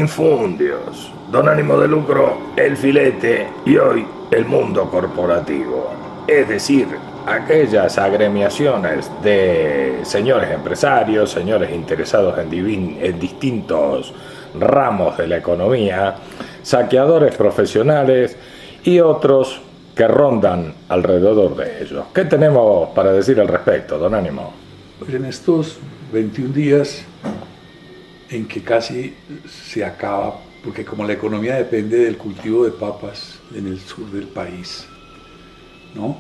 Infundios, Don Ánimo de Lucro, El Filete y hoy el mundo corporativo. Es decir, aquellas agremiaciones de señores empresarios, señores interesados en distintos ramos de la economía, saqueadores profesionales y otros que rondan alrededor de ellos. ¿Qué tenemos para decir al respecto, Don Ánimo? Pues en estos 21 días en que casi se acaba, porque como la economía depende del cultivo de papas en el sur del país, ¿no?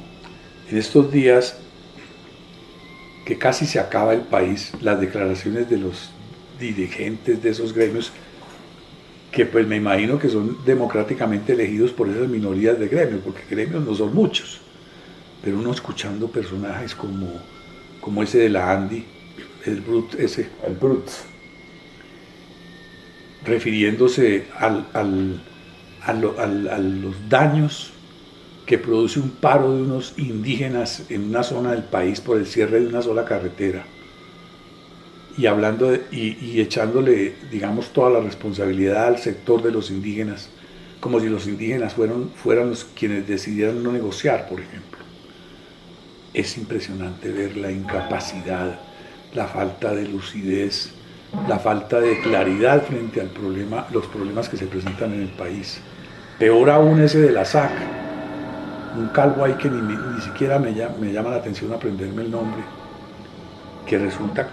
En estos días que casi se acaba el país, las declaraciones de los dirigentes de esos gremios, que pues me imagino que son democráticamente elegidos por esas minorías de gremios, porque gremios no son muchos, pero uno escuchando personajes como ese de la Andy, el Brut, refiriéndose a los daños que produce un paro de unos indígenas en una zona del país por el cierre de una sola carretera, y hablando y echándole, digamos, toda la responsabilidad al sector de los indígenas, como si los indígenas fueran los quienes decidieran no negociar, por ejemplo. Es impresionante ver la incapacidad, la falta de lucidez, la falta de claridad frente al problema, los problemas que se presentan en el país. Peor aún ese de la SAC, un calvo ahí que ni siquiera me llama la atención aprenderme el nombre, que resulta,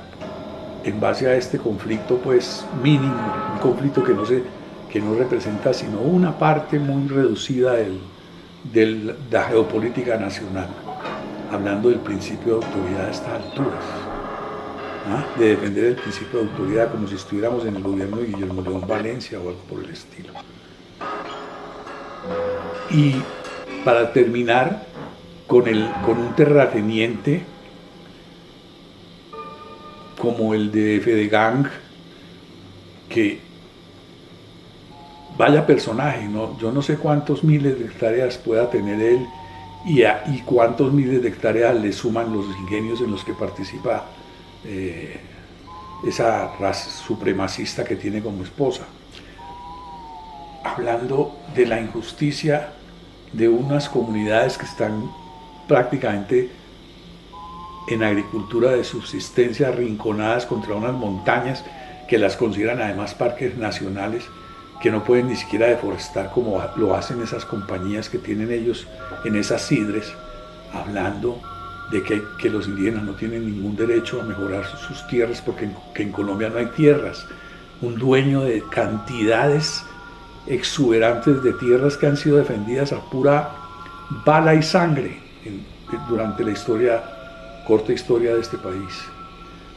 en base a este conflicto pues mínimo, un conflicto que no representa sino una parte muy reducida de la geopolítica nacional, hablando del principio de autoridad a estas alturas, ¿ah? De defender el principio de autoridad como si estuviéramos en el gobierno de Guillermo León Valencia o algo por el estilo. Y para terminar con un terrateniente como el de Fedegang, que vaya personaje, ¿no? Yo no sé cuántos miles de hectáreas pueda tener él y cuántos miles de hectáreas le suman los ingenios en los que participa esa raza supremacista que tiene como esposa, hablando de la injusticia de unas comunidades que están prácticamente en agricultura de subsistencia, arrinconadas contra unas montañas que las consideran además parques nacionales, que no pueden ni siquiera deforestar como lo hacen esas compañías que tienen ellos en esas sidres, hablando de que los indígenas no tienen ningún derecho a mejorar sus tierras porque en Colombia no hay tierras. Un dueño de cantidades exuberantes de tierras que han sido defendidas a pura bala y sangre durante la corta historia de este país.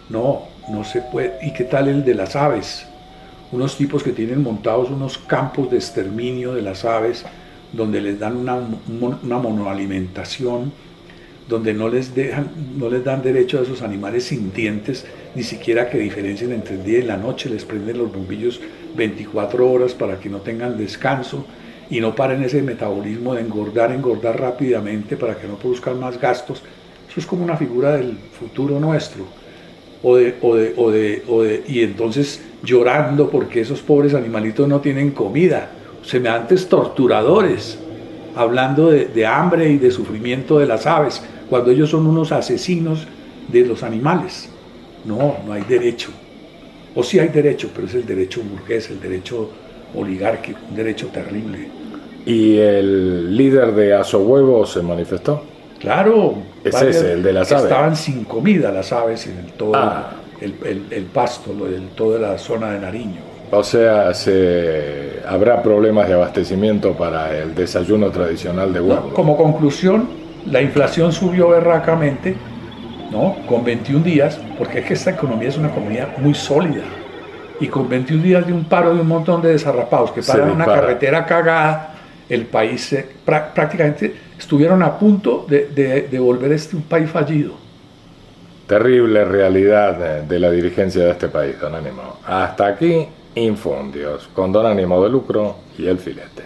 No se puede. ¿Y qué tal el de las aves? Unos tipos que tienen montados unos campos de exterminio de las aves, donde les dan una monoalimentación, donde no les dan derecho a esos animales sintientes, ni siquiera que diferencien entre el día y la noche, les prenden los bombillos 24 horas para que no tengan descanso y no paren ese metabolismo de engordar rápidamente para que no produzcan más gastos. Eso es como una figura del futuro nuestro, y entonces llorando porque esos pobres animalitos no tienen comida, semejantes torturadores, hablando de hambre y de sufrimiento de las aves, cuando ellos son unos asesinos de los animales. No hay derecho, o sí hay derecho, pero es el derecho burgués, el derecho oligárquico, un derecho terrible. ¿Y el líder de Asohuevo se manifestó? Claro, es ese, el de las aves. Estaban sin comida las aves en el pasto, toda la zona de Nariño. O sea, habrá problemas de abastecimiento para el desayuno tradicional de huevo. Como conclusión, la inflación subió berracamente, ¿no? Con 21 días, porque es que esta economía es una economía muy sólida. Y con 21 días de un paro de un montón de desarrapados que paran una carretera cagada, el país prácticamente estuvieron a punto de volver un país fallido. Terrible realidad de la dirigencia de este país, Don Ánimo. Hasta aquí, Infundios, con Don Ánimo de Lucro y El Filete.